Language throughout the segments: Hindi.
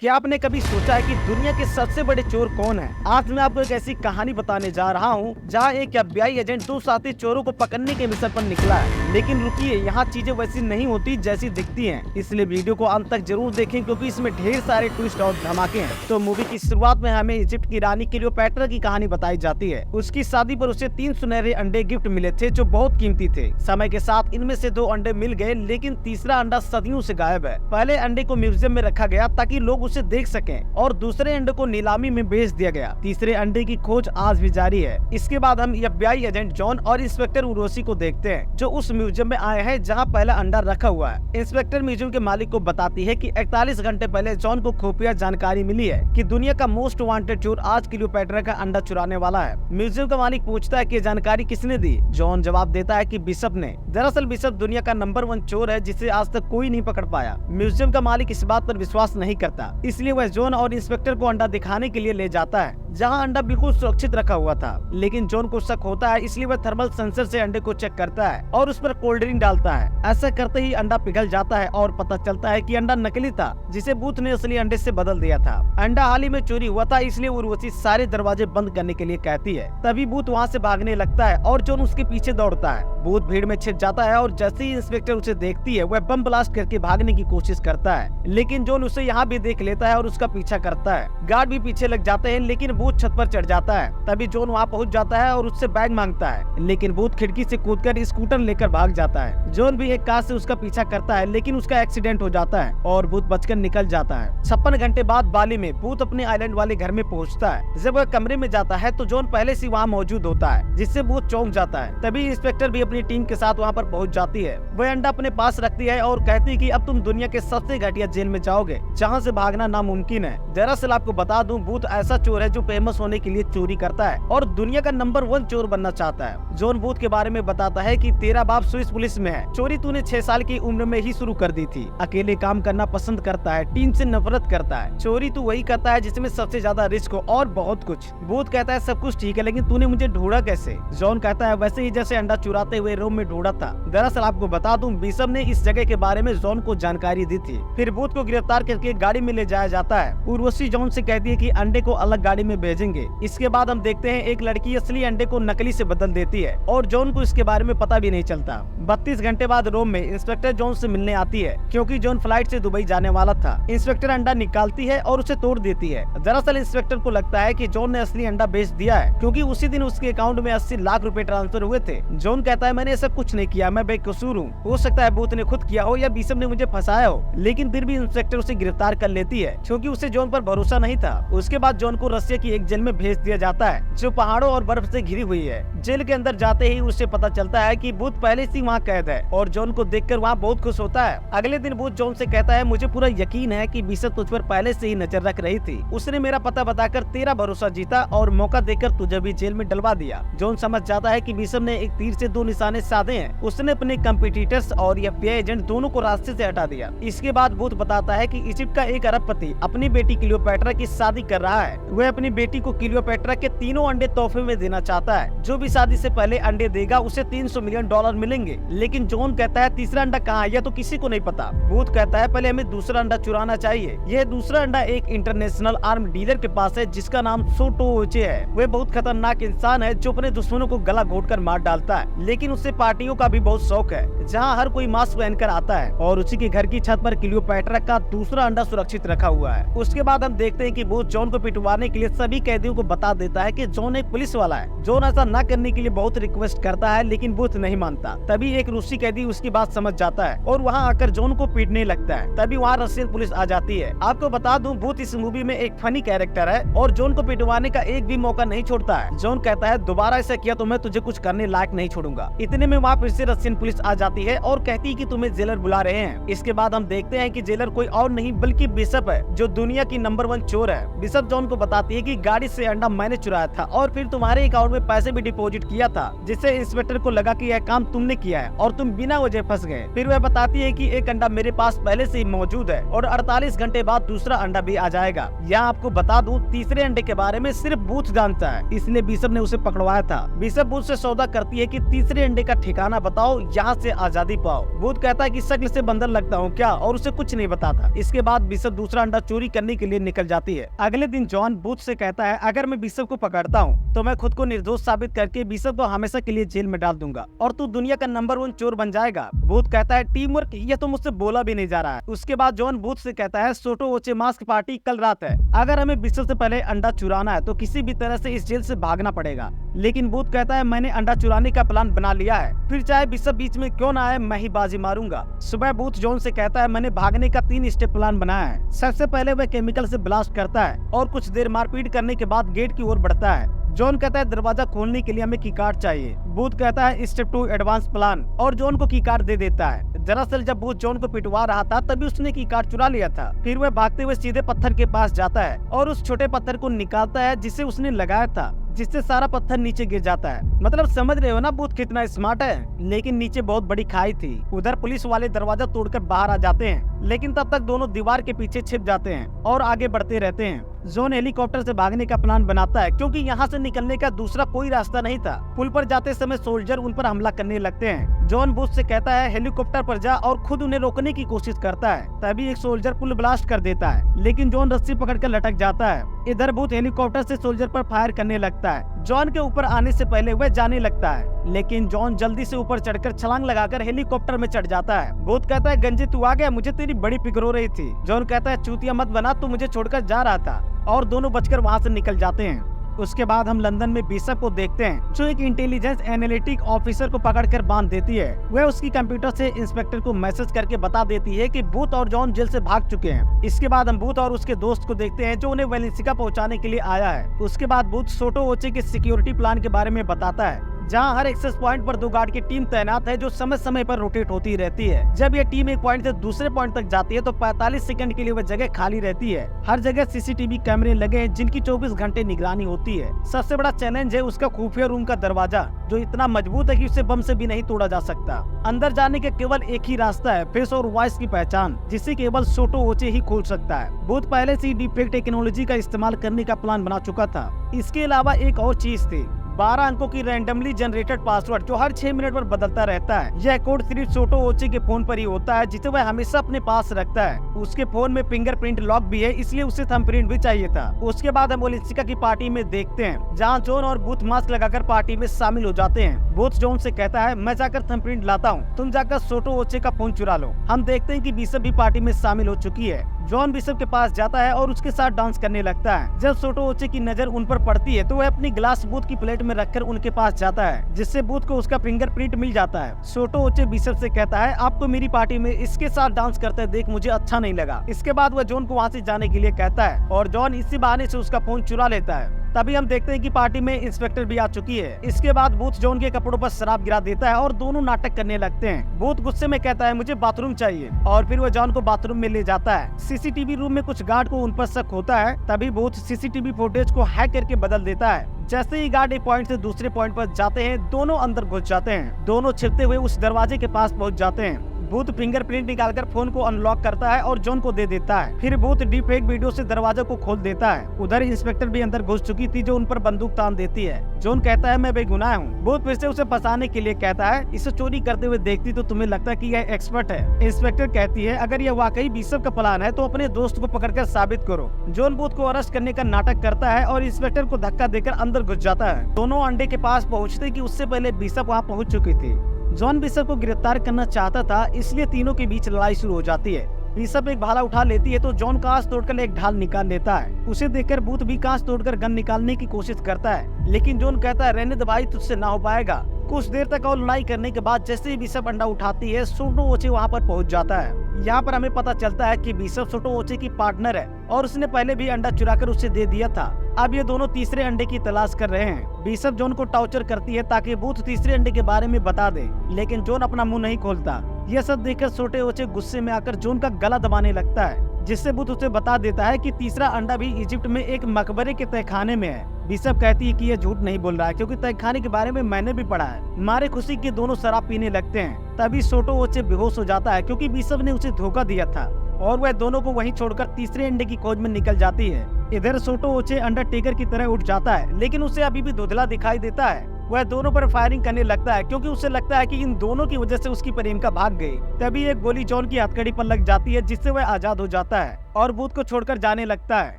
क्या आपने कभी सोचा है कि दुनिया के सबसे बड़े चोर कौन है? आज मैं आपको एक ऐसी कहानी बताने जा रहा हूँ जहाँ एक FBI एजेंट दो साथी चोरों को पकड़ने के मिशन पर निकला है। लेकिन रुकिए, यहाँ चीजें वैसी नहीं होती जैसी दिखती हैं। इसलिए वीडियो को अंत तक जरूर देखें क्योंकि इसमें ढेर सारे ट्विस्ट और धमाके हैं। तो मूवी की शुरुआत में हमें इजिप्ट की रानी क्लियोपैट्रा की कहानी बताई जाती है। उसकी शादी पर उसे 3 सुनहरे अंडे गिफ्ट मिले थे जो बहुत कीमती थे। समय के साथ इनमें से 2 अंडे मिल गए, लेकिन तीसरा अंडा सदियों से गायब है। पहले अंडे को म्यूजियम में रखा गया ताकि लोग उसे देख सकें और दूसरे अंडे को नीलामी में बेच दिया गया। तीसरे अंडे की खोज आज भी जारी है। इसके बाद हम FBI एजेंट जॉन और इंस्पेक्टर उरोसी को देखते हैं जो उस म्यूजियम में आए हैं जहां पहला अंडा रखा हुआ है। इंस्पेक्टर म्यूजियम के मालिक को बताती है कि 41 घंटे पहले जॉन को खुफिया जानकारी मिली है कि दुनिया का मोस्ट वांटेड चोर आज क्लियोपैट्रा का अंडा चुराने वाला है। म्यूजियम का मालिक पूछता है कि जानकारी किसने दी। जॉन जवाब देता है कि बिशप ने। दरअसल बिशप दुनिया का नंबर 1 चोर है जिसे आज तक कोई नहीं पकड़ पाया। म्यूजियम का मालिक इस बात पर विश्वास नहीं करता, इसलिए वह जॉन और इंस्पेक्टर को अंडा दिखाने के लिए ले जाता है जहां अंडा बिल्कुल सुरक्षित रखा हुआ था। लेकिन जॉन को शक होता है, इसलिए वह थर्मल सेंसर से अंडे को चेक करता है और उस पर कोल्ड ड्रिंक डालता है। ऐसा करते ही अंडा पिघल जाता है और पता चलता है कि अंडा नकली था जिसे बूथ ने असली अंडे से बदल दिया था। अंडा हाल ही में चोरी हुआ था, इसलिए उर्वशी सारे दरवाजे बंद करने के लिए कहती है। तभी बूथ वहाँ से भागने लगता है और जॉन उसके पीछे दौड़ता है। बूथ भीड़ में छिप जाता है और जैसे ही इंस्पेक्टर उसे देखती है वह बम ब्लास्ट करके भागने की कोशिश करता है, लेकिन जॉन उसे यहाँ भी देख लेता है और उसका पीछा करता है। गार्ड भी पीछे लग जाते हैं, लेकिन बूथ छत पर चढ़ जाता है। तभी जॉन वहाँ पहुँच जाता है और उससे बैग मांगता है, लेकिन बूथ खिड़की से कूदकर स्कूटर लेकर भाग जाता है। जॉन भी एक कार से उसका पीछा करता है, लेकिन उसका एक्सीडेंट हो जाता है और बूथ बचकर निकल जाता है। 56 घंटे बाद बाली में बूथ अपने आइलैंड वाले घर में पहुँचता है। जब वह कमरे में जाता है तो जॉन पहले से वहाँ मौजूद होता है, जिससे बूथ चौंक जाता है। तभी इंस्पेक्टर भी अपनी टीम के साथ वहाँ पर पहुँच जाती है। वह अंडा अपने पास रखती है और कहती है कि अब तुम दुनिया के सबसे घटिया जेल में जाओगे जहाँ से भागना नामुमकिन है। दरअसल आपको बता दूं, बूथ ऐसा चोर है जो फेमस होने के लिए चोरी करता है और दुनिया का नंबर 1 चोर बनना चाहता है। जॉन बूथ के बारे में बताता है कि तेरा बाप स्विस पुलिस में है, चोरी तूने 6 साल की उम्र में ही शुरू कर दी थी, अकेले काम करना पसंद करता है, टीम से नफरत करता है, चोरी तू वही करता है जिसमें सबसे ज्यादा रिस्क हो और बहुत कुछ। बूथ कहता है सब कुछ ठीक है, लेकिन तूने मुझे ढूंढा कैसे? जॉन कहता है वैसे ही जैसे अंडा चुराते हुए रूम में ढूंढा था। दरअसल आपको बता दूं, बिशप ने इस जगह के बारे में जॉन को जानकारी दी थी। फिर बूथ को गिरफ्तार करके गाड़ी में ले जाया जाता है। उर्वशी जॉन से कहती है कि अंडे को अलग गाड़ी में भेजेंगे। इसके बाद हम देखते हैं एक लड़की असली अंडे को नकली से बदल देती है और जॉन को इसके बारे में पता भी नहीं चलता। 32 घंटे बाद रोम में इंस्पेक्टर जॉन से मिलने आती है क्योंकि जॉन फ्लाइट से दुबई जाने वाला था। इंस्पेक्टर अंडा निकालती है और उसे तोड़ देती है। दरअसल इंस्पेक्टर को लगता है कि जॉन ने असली अंडा बेच दिया है क्योंकि उसी दिन उसके अकाउंट में 80 लाख रुपए ट्रांसफर हुए थे। जॉन कहता है मैंने ऐसा कुछ नहीं किया, मैं बेकसूर हूँ। हो सकता है बूथ ने खुद किया हो या बिशप ने मुझे फंसाया हो, लेकिन फिर भी इंस्पेक्टर उसे गिरफ्तार कर लेती है क्योंकि उसे जॉन पर भरोसा नहीं था। उसके बाद जॉन को रसिया की एक जेल में भेज दिया जाता है जो पहाड़ों और बर्फ से घिरी हुई है। जेल के अंदर जाते ही उसे पता चलता है कि बूथ पहले से वहाँ कैद है और जॉन को देखकर वहाँ बहुत खुश होता है। अगले दिन बूथ जॉन से कहता है मुझे पूरा यकीन है कि बिशप तुझ पर पहले से ही नजर रख रही थी, उसने मेरा पता बताकर तेरा भरोसा जीता और मौका देकर तुझे भी जेल में डलवा दिया। जॉन समझ जाता है कि बिशप ने एक तीर से 2 निशाने साधे हैं, उसने अपने कम्पिटिटर्स और FBI एजेंट दोनों को रास्ते से हटा दिया। इसके बाद बूथ बताता है कि इजिप्ट का एक अरबपति अपनी बेटी क्लियोपैट्रा की शादी कर रहा है। वह अपनी बेटी को क्लियोपैट्रा के 3 अंडे तोहफे में देना चाहता है। जो भी शादी से पहले अंडे देगा उसे $300 मिलियन मिलेंगे। लेकिन जॉन कहता है तीसरा अंडा कहाँ है, यह तो किसी को नहीं पता। बूथ कहता है पहले हमें दूसरा अंडा चुराना चाहिए। यह दूसरा अंडा एक इंटरनेशनल आर्म डीलर के पास है जिसका नाम सोटो ओचे है। वह बहुत खतरनाक इंसान है जो अपने दुश्मनों को गला घोटकर मार डालता है, लेकिन उससे पार्टियों का भी बहुत शौक है जहाँ हर कोई मास्क पहनकर आता है और उसी के घर की छत पर क्लियोपैट्रा का दूसरा अंडा सुरक्षित रखा हुआ है। उसके बाद हम देखते हैं कि बूथ जॉन को पिटवाने के लिए सभी कैदियों को बता देता है कि जॉन एक पुलिस वाला है। जॉन ऐसा न करने के लिए बहुत रिक्वेस्ट करता है, लेकिन बूथ नहीं मानता। तभी एक रूसी कैदी उसकी बात समझ जाता है और वहाँ आकर जॉन को पीटने लगता है। तभी वहाँ रशियन पुलिस आ जाती है। आपको बता दूं, बूथ इस मूवी में एक फनी कैरेक्टर है और जॉन को पिटवाने का एक भी मौका नहीं छोड़ता है। जॉन कहता है दोबारा ऐसा किया तो मैं तुझे कुछ करने लायक नहीं छोड़ूंगा। इतने में वहाँ फिर से रशियन पुलिस आ जाती है और कहती है कि तुम्हें जेलर बुला रहे हैं। इसके बाद हम देखते हैं कि जेलर कोई और नहीं बल्कि बिशप है जो दुनिया की नंबर 1 चोर है। बिशप जॉन को बताती है कि गाड़ी से अंडा मैंने चुराया था और फिर तुम्हारे अकाउंट में पैसे भी डिपॉजिट किया था, जिससे इंस्पेक्टर को लगा कि यह काम तुमने किया है और तुम बिना वजह फंस गए। फिर वह बताती है कि एक अंडा मेरे पास पहले से ही मौजूद है और 48 घंटे बाद दूसरा अंडा भी आ जाएगा। यहाँ आपको बता दूं, तीसरे अंडे के बारे में सिर्फ बूथ जानता है, इसलिए बिशप ने उसे पकड़वाया था। बिशप बूथ से सौदा करती है कि तीसरे अंडे का ठिकाना बताओ, यहाँ से आजादी पाओ। बूथ कहता है कि शक्ल से बंदर लगता हूँ क्या, और उसे कुछ नहीं बताता। इसके बाद बिशप दूसरा अंडा चोरी करने के लिए निकल जाती है। अगले दिन जॉन बूथ से कहता है, अगर मैं बिशप को पकड़ता हूँ तो मैं खुद को निर्दोष साबित करके बिशप को हमेशा के लिए जेल में डाल दूंगा और तू दुनिया का नंबर 1 चोर बन जाएगा। बूथ कहता है, टीम वर्क, यह तो मुझसे बोला भी नहीं जा रहा है। उसके बाद जॉन बूथ से कहता है, सोटो ओचे मास्क पार्टी कल रात है, अगर हमें बिशप से पहले अंडा चुराना है तो किसी भी तरह से इस जेल से भागना पड़ेगा। लेकिन बूथ कहता है, मैंने अंडा चुराने का प्लान बना लिया है, फिर चाहे बिशप बीच में क्यों ना आए, मैं ही बाजी मारूंगा। सुबह बूथ जॉन से कहता है, मैंने भागने का 3 स्टेप प्लान बनाया है। सबसे पहले वह केमिकल से ब्लास्ट करता है और कुछ देर मारपीट करने के बाद गेट की ओर बढ़ता है। जॉन कहता है, दरवाजा खोलने के लिए हमें की कार्ड चाहिए। बूथ कहता है, स्टेप 2 एडवांस प्लान, और जॉन को की कार्ड दे देता है। दरअसल जब बूथ जॉन को पिटवा रहा था तभी उसने की कार्ड चुरा लिया था। फिर वह भागते हुए सीधे पत्थर के पास जाता है और उस छोटे पत्थर को निकालता है जिसे उसने लगाया था, जिससे सारा पत्थर नीचे गिर जाता है। मतलब समझ रहे हो ना बूथ कितना स्मार्ट है। लेकिन नीचे बहुत बड़ी खाई थी। उधर पुलिस वाले दरवाजा तोड़कर बाहर आ जाते हैं, लेकिन तब तक दोनों दीवार के पीछे छिप जाते हैं और आगे बढ़ते रहते हैं। जॉन हेलीकॉप्टर से भागने का प्लान बनाता है क्योंकि यहाँ से निकलने का दूसरा कोई रास्ता नहीं था। पुल पर जाते समय सोल्जर उन पर हमला करने लगते हैं। जॉन बूथ से कहता है, हेलीकॉप्टर पर जा, और खुद उन्हें रोकने की कोशिश करता है। तभी एक सोल्जर पुल ब्लास्ट कर देता है, लेकिन जॉन रस्सी पकड़कर लटक जाता है। इधर बूथ हेलीकॉप्टर से सोल्जर पर फायर करने लगता है। जॉन के ऊपर आने से पहले वह जाने लगता है, लेकिन जॉन जल्दी से ऊपर चढ़कर छलांग लगाकर हेलीकॉप्टर में चढ़ जाता है। बूथ कहता है, गंजे तू आ गया, मुझे तेरी बड़ी फिक्र हो रही थी। जॉन कहता है, चूतिया मत बना, तू मुझे छोड़कर जा रहा था, और दोनों बचकर वहाँ से निकल जाते हैं। उसके बाद हम लंदन में बिशप को देखते हैं, जो एक इंटेलिजेंस एनालिटिक ऑफिसर को पकड़कर बांध देती है। वह उसकी कंप्यूटर से इंस्पेक्टर को मैसेज करके बता देती है कि बूथ और जॉन जेल से भाग चुके हैं। इसके बाद हम बूथ और उसके दोस्त को देखते हैं जो उन्हें वेलेंसिका पहुंचाने के लिए आया है। उसके बाद बूथ सोटो ओचे के सिक्योरिटी प्लान के बारे में बताता है, जहां हर एक्सेस पॉइंट पर 2 गार्ड की टीम तैनात है जो समय समय पर रोटेट होती रहती है। जब यह टीम एक पॉइंट से दूसरे पॉइंट तक जाती है तो 45 सेकंड के लिए वह जगह खाली रहती है। हर जगह सीसीटीवी कैमरे लगे हैं जिनकी 24 घंटे निगरानी होती है। सबसे बड़ा चैलेंज है उसका खुफिया रूम का दरवाजा, जो इतना मजबूत है कि उसे बम से भी नहीं तोड़ा जा सकता। अंदर जाने के केवल एक ही रास्ता है, फेस और वॉइस की पहचान, जिसे केवल सोटो ओचे ही खोल सकता है। बूथ पहले से ही डीपफेक टेक्नोलॉजी का इस्तेमाल करने का प्लान बना चुका था। इसके अलावा एक और चीज थी, 12 अंकों की रैंडमली जनरेटेड पासवर्ड जो हर 6 मिनट पर बदलता रहता है। यह कोड सिर्फ सोटो ओचे के फोन पर ही होता है, जिसे वह हमेशा अपने पास रखता है। उसके फोन में फिंगरप्रिंट लॉक भी है, इसलिए उसे थंबप्रिंट भी चाहिए था। उसके बाद हम वेलेंसिका की पार्टी में देखते हैं, जहां जॉन और बूथ मास्क लगाकर पार्टी में शामिल हो जाते हैं। बूथ जॉन से कहता है, मैं जाकर थंबप्रिंट लाता हूँ, तुम जाकर सोटो ओचे का फोन चुरा लो। हम देखते हैं कि बिशप भी पार्टी में शामिल हो चुकी है। जॉन बिशप के पास जाता है और उसके साथ डांस करने लगता है। जब सोटो ओचे की नजर उन पर पड़ती है तो वह अपनी ग्लास बूथ की प्लेट में रखकर उनके पास जाता है, जिससे बूथ को उसका फिंगरप्रिंट मिल जाता है। सोटो ओचे बिशप से कहता है, आपको मेरी पार्टी में इसके साथ डांस करते देख मुझे अच्छा नहीं लगा। इसके बाद वह जॉन को वहाँ से जाने के लिए कहता है और जॉन इसी बहाने से उसका फोन चुरा लेता है। तभी हम देखते हैं कि पार्टी में इंस्पेक्टर भी आ चुकी है। इसके बाद बूथ जॉन के कपड़ों पर शराब गिरा देता है और दोनों नाटक करने लगते हैं। बूथ गुस्से में कहता है, मुझे बाथरूम चाहिए, और फिर वह जॉन को बाथरूम में ले जाता है। सीसीटीवी रूम में कुछ गार्ड को उन पर शक होता है। तभी बूथ सीसीटीवी फुटेज को हैक करके बदल देता है। जैसे ही गार्ड एक पॉइंट से दूसरे पॉइंट पर जाते हैं, दोनों अंदर घुस जाते हैं। दोनों छिपते हुए उस दरवाजे के पास पहुंच जाते हैं। बूथ फिंगरप्रिंट निकालकर फोन को अनलॉक करता है और जॉन को दे देता है। फिर बूथ डीपफेक वीडियो से दरवाजा को खोल देता है। उधर इंस्पेक्टर भी अंदर घुस चुकी थी, जो उन पर बंदूक तान देती है। जॉन कहता है, मैं बेगुनाह हूँ। बूथ फिर से उसे फंसाने के लिए कहता है, इसे चोरी करते हुए देखती तो तुम्हें लगता है कि यह एक्सपर्ट है। इंस्पेक्टर कहती है, अगर यह वाकई बिशप का प्लान है तो अपने दोस्त को पकड़कर साबित करो। जॉन बूथ को अरेस्ट करने का नाटक करता है और इंस्पेक्टर को धक्का देकर अंदर घुस जाता है। दोनों अंडे के पास पहुँचते कि उससे पहले बिशप वहाँ पहुँच चुकी थी। जॉन बिशप को गिरफ्तार करना चाहता था, इसलिए तीनों के बीच लड़ाई शुरू हो जाती है। बिशप एक भाला उठा लेती है तो जॉन कांच तोड़कर एक ढाल निकाल लेता है। उसे देखकर बूथ भी कांच तोड़कर गन निकालने की कोशिश करता है, लेकिन जॉन कहता है, रहने दे भाई, तुझसे ना हो पाएगा। कुछ देर तक और लड़ाई करने के बाद जैसे ही बिशप अंडा उठाती है, सोटो ओचे वहाँ पर पहुँच जाता है। यहाँ पर हमें पता चलता है कि बिशप सोटो ओचे की पार्टनर है और उसने पहले भी अंडा चुराकर उसे दे दिया था। अब ये दोनों तीसरे अंडे की तलाश कर रहे हैं। बिशप जॉन को टॉर्चर करती है ताकि बूथ तीसरे अंडे के बारे में बता दे, लेकिन जॉन अपना मुंह नहीं खोलता। यह सब देखकर सोटे ओचे गुस्से में आकर जॉन का गला दबाने लगता है। जिससे बूथ उसे बता देता है कि तीसरा अंडा भी इजिप्ट में एक मकबरे के तहखाने में है। बिशप कहती है कि ये झूठ नहीं बोल रहा है क्योंकि तहखाने के बारे में मैंने भी पढ़ा है। मारे खुशी के दोनों शराब पीने लगते हैं। तभी सोटो ओचे बेहोश हो जाता है क्योंकि बिशप ने उसे धोखा दिया था और वह दोनों को वहीं छोड़कर तीसरे अंडे की खोज में निकल जाती है। इधर सोटो ओचे अंडरटेकर की तरह उठ जाता है, लेकिन उसे अभी भी धुंधला दिखाई देता है। वह दोनों पर फायरिंग करने लगता है क्योंकि उसे लगता है कि इन दोनों की वजह से उसकी प्रेमिका भाग गई। तभी एक गोली जॉन की हथकड़ी पर लग जाती है, जिससे वह आजाद हो जाता है और बूथ को छोड़कर जाने लगता है।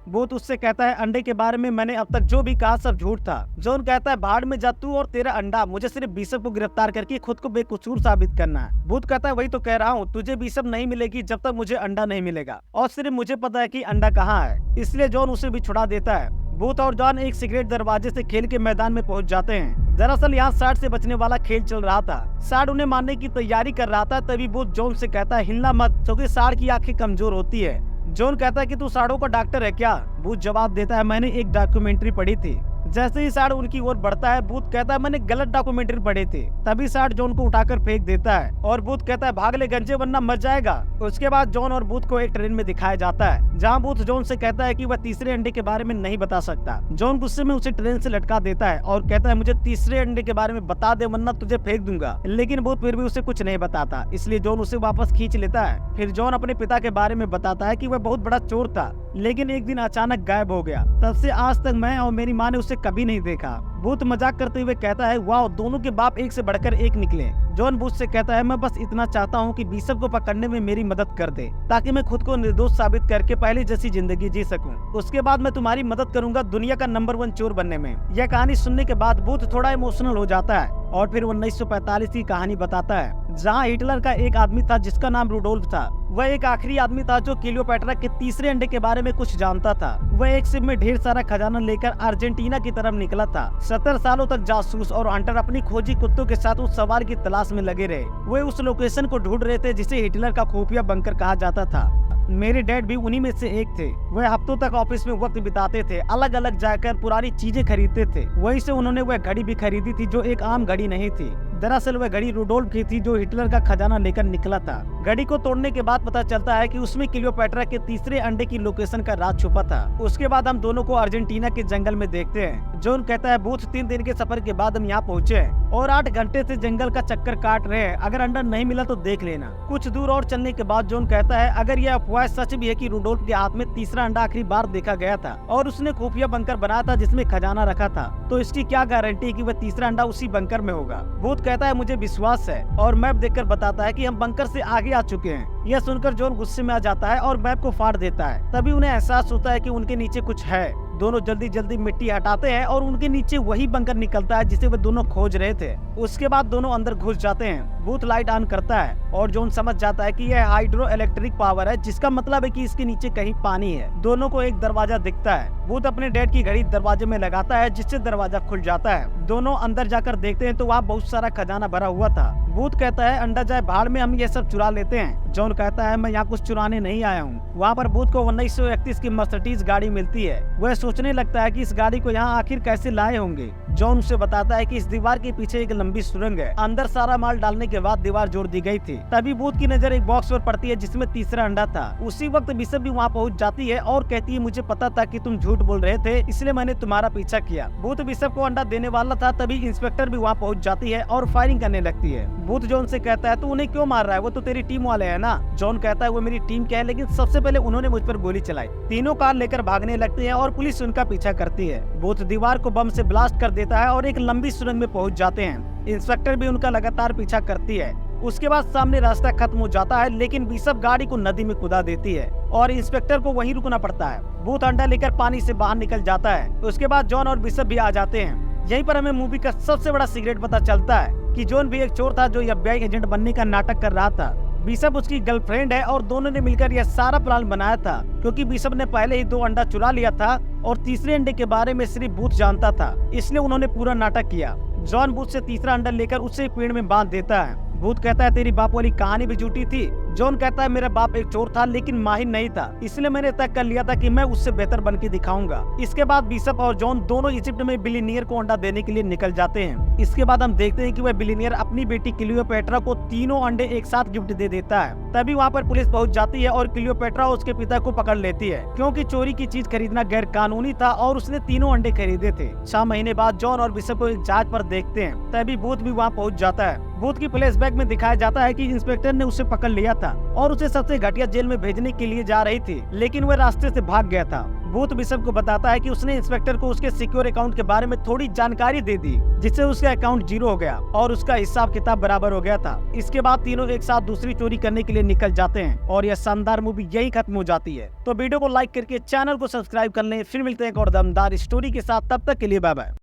बूथ उससे कहता है अंडे के बारे में मैंने अब तक जो भी कहा सब झूठ था। जॉन कहता है भाड़ में जा तू और तेरा अंडा, मुझे सिर्फ बिशप को गिरफ्तार करके खुद को बेकसूर साबित करना है। बूथ कहता है वही तो कह रहा हूँ, तुझे बिशप नहीं मिलेगी जब तक मुझे अंडा नहीं मिलेगा, और सिर्फ मुझे पता है कि अंडा कहाँ है। इसलिए जॉन उसे भी छुड़ा देता है। बूथ और जॉन एक सिगरेट दरवाजे से खेल के मैदान में पहुंच जाते हैं। दरअसल यहाँ साड़ से बचने वाला खेल चल रहा था। साड़ उन्हें मारने की तैयारी कर रहा था। तभी बूथ जॉन से कहता है हिलना मत, क्योंकि साड़ की आंखें कमजोर होती है। जॉन कहता है कि तू साड़ों का डॉक्टर है क्या? बूथ जवाब देता है मैंने एक डॉक्यूमेंट्री पढ़ी थी। जैसे ही साड़ उनकी ओर बढ़ता है, बूथ कहता है मैंने गलत डॉक्यूमेंट्री पढ़े थे। तभी साड़ जॉन को उठाकर फेंक देता है और बूथ कहता है भाग ले गंजे वरना मर जाएगा। उसके बाद जॉन और बूथ को एक ट्रेन में दिखाया जाता है, जहां बूथ जॉन से कहता है कि वह तीसरे अंडे के बारे में नहीं बता सकता। जॉन गुस्से में उसे ट्रेन से लटका देता है और कहता है मुझे तीसरे अंडे के बारे में बता दे वरना तुझे फेंक दूंगा। लेकिन बूथ फिर भी उसे कुछ नहीं बताता, इसलिए जॉन उसे वापस खींच लेता है। फिर जॉन अपने पिता के बारे में बताता है कि वह बहुत बड़ा चोर था, लेकिन एक दिन अचानक गायब हो गया। तब से आज तक मैं और मेरी माँ ने उसे कभी नहीं देखा। बूथ मजाक करते हुए कहता है वाह, दोनों के बाप एक से बढ़कर एक निकले। जॉन बूथ से कहता है मैं बस इतना चाहता हूँ कि बिशप को पकड़ने में मेरी मदद कर दे, ताकि मैं खुद को निर्दोष साबित करके पहले जैसी जिंदगी जी सकूं। उसके बाद मैं तुम्हारी मदद करूंगा दुनिया का नंबर 1 चोर बनने में। यह कहानी सुनने के बाद बूथ थोड़ा इमोशनल हो जाता है और फिर 1945 की कहानी बताता है, जहाँ हिटलर का एक आदमी था जिसका नाम रुडोल्फ था। वह एक आखिरी आदमी था जो क्लियोपेट्रा के तीसरे अंडे के बारे में कुछ जानता था। वह एक शिप में ढेर सारा खजाना लेकर अर्जेंटीना की तरफ निकला था। 70 सालों तक जासूस और हंटर अपनी खोजी कुत्तों के साथ उस सवाल की तलाश में लगे रहे। वे उस लोकेशन को ढूंढ रहे थे जिसे हिटलर का खुफिया बंकर कहा जाता था। मेरे डैड भी उन्हीं में से एक थे। वह हफ्तों तक ऑफिस में वक्त बिताते थे, अलग अलग जाकर पुरानी चीजें खरीदते थे। वहीं से उन्होंने वह घड़ी भी खरीदी थी जो एक आम घड़ी नहीं थी। दरअसल वह घड़ी रुडोल्फ की थी जो हिटलर का खजाना लेकर निकला था। घड़ी को तोड़ने के बाद पता चलता है कि उसमें क्लियोपेट्रा के तीसरे अंडे की लोकेशन का राज छुपा था। उसके बाद हम दोनों को अर्जेंटीना के जंगल में देखते हैं। जॉन कहता है बूथ 3 दिन के सफर के बाद हम यहाँ पहुँचे हैं और 8 घंटे से जंगल का चक्कर काट रहे हैं। अगर अंडा नहीं मिला तो देख लेना। कुछ दूर और चलने के बाद जॉन कहता है अगर यह अफवाह सच भी है कि रुडोल्फ के हाथ में तीसरा अंडा आखिरी बार देखा गया था और उसने खुफिया बंकर बनाया था जिसमें खजाना रखा था, तो इसकी क्या गारंटी कि वह तीसरा अंडा उसी बंकर में होगा। बूथ कहता है मुझे विश्वास है और मैप देखकर बताता है कि हम बंकर से आगे आ चुके हैं। यह सुनकर जॉन गुस्से में आ जाता है और मैप को फाड़ देता है। तभी उन्हें एहसास होता है कि उनके नीचे कुछ है। दोनों जल्दी जल्दी मिट्टी हटाते हैं और उनके नीचे वही बंकर निकलता है जिसे वे दोनों खोज रहे थे। उसके बाद दोनों अंदर घुस जाते हैं। बूथ लाइट ऑन करता है और जॉन समझ जाता है कि यह हाइड्रो इलेक्ट्रिक पावर है, जिसका मतलब है कि इसके नीचे कहीं पानी है। दोनों को एक दरवाजा दिखता है। बूथ अपने डैड की घड़ी दरवाजे में लगाता है जिससे दरवाजा खुल जाता है। दोनों अंदर जाकर देखते हैं तो वहाँ बहुत सारा खजाना भरा हुआ था। बूथ कहता है अंडा जाए भाड़ में, हम ये सब चुरा लेते हैं। जॉन कहता है मैं यहाँ कुछ चुराने नहीं आया हूँ। वहाँ पर बूथ को 1931 की मर्सिडीज गाड़ी मिलती है। वह सोचने लगता है कि इस गाड़ी को यहाँ आखिर कैसे लाए होंगे। जॉन उसे बताता है कि इस दीवार के पीछे एक लंबी सुरंग है। अंदर सारा माल डालने के बाद दीवार जोड़ दी गई थी। तभी बूथ की नजर एक बॉक्स पर पड़ती है जिसमें तीसरा अंडा था। उसी वक्त बिशप भी वहाँ पहुँच जाती है और कहती है मुझे पता था कि तुम झूठ बोल रहे थे, इसलिए मैंने तुम्हारा पीछा किया। बूथ बिशप को अंडा देने वाला था। तभी इंस्पेक्टर भी वहाँ पहुँच जाती है और फायरिंग करने लगती है। बूथ जॉन से कहता है तू उन्हें क्यों मार रहा है, वो तो तेरी टीम वाले है ना। जॉन कहता है वो मेरी टीम क्या है, लेकिन सबसे पहले उन्होंने मुझ पर गोली चलाई। तीनों कार लेकर भागने लगते हैं और पुलिस उनका पीछा करती है। बूथ दीवार को बम से ब्लास्ट कर देता है और एक लंबी सुरंग में पहुंच जाते हैं। इंस्पेक्टर भी उनका लगातार पीछा करती है। उसके बाद सामने रास्ता खत्म हो जाता है, लेकिन बिशप गाड़ी को नदी में कूदा देती है और इंस्पेक्टर को वहीं रुकना पड़ता है। बूथ अंडा लेकर पानी से बाहर निकल जाता है। उसके बाद जॉन और बिशप भी आ जाते हैं। यहीं पर हमें मूवी का सबसे बड़ा सीक्रेट पता चलता है कि जॉन भी एक चोर था जो FBI एजेंट बनने का नाटक कर रहा था। बिशप उसकी गर्लफ्रेंड है और दोनों ने मिलकर यह सारा प्लान बनाया था, क्योंकि बिशप ने पहले ही 2 अंडा चुरा लिया था और तीसरे अंडे के बारे में सिर्फ बूथ जानता था, इसलिए उन्होंने पूरा नाटक किया। जॉन बूथ से तीसरा अंडा लेकर उसे पेड़ में बांध देता है। बूथ कहता है तेरी बाप वाली कहानी भी झूठी थी। जॉन कहता है मेरा बाप एक चोर था लेकिन माहिर नहीं था, इसलिए मैंने तय कर लिया था कि मैं उससे बेहतर बन के दिखाऊंगा। इसके बाद बिशप और जॉन दोनों इजिप्ट में बिलियनियर को अंडा देने के लिए निकल जाते हैं। इसके बाद हम देखते हैं कि वह बिलियनियर अपनी बेटी क्लियोपेट्रा को तीनों अंडे एक साथ गिफ्ट दे देता है। तभी वहाँ पर पुलिस पहुँच जाती है और क्लियोपेट्रा उसके पिता को पकड़ लेती है, क्योंकि चोरी की चीज खरीदना गैर कानूनी था और उसने तीनों अंडे खरीदे थे। 6 महीने बाद जॉन और बिशप को एक जहाज पर देखते हैं, तभी बूथ भी वहाँ पहुँच जाता है। बूथ की फ्लैशबैक में दिखाया जाता है कि इंस्पेक्टर ने उसे पकड़ लिया था और उसे सबसे घटिया जेल में भेजने के लिए जा रही थी, लेकिन वह रास्ते से भाग गया था। बूथ बिशप को बताता है कि उसने इंस्पेक्टर को उसके सिक्योर अकाउंट के बारे में थोड़ी जानकारी दे दी, जिससे उसका अकाउंट 0 हो गया और उसका हिसाब किताब बराबर हो गया था। इसके बाद तीनों एक साथ दूसरी चोरी करने के लिए निकल जाते हैं और यह शानदार मूवी यही खत्म हो जाती है। तो वीडियो को लाइक करके चैनल को सब्सक्राइब कर लें। फिर मिलते हैं एक और दमदार स्टोरी के साथ, तब तक के लिए बाय बाय।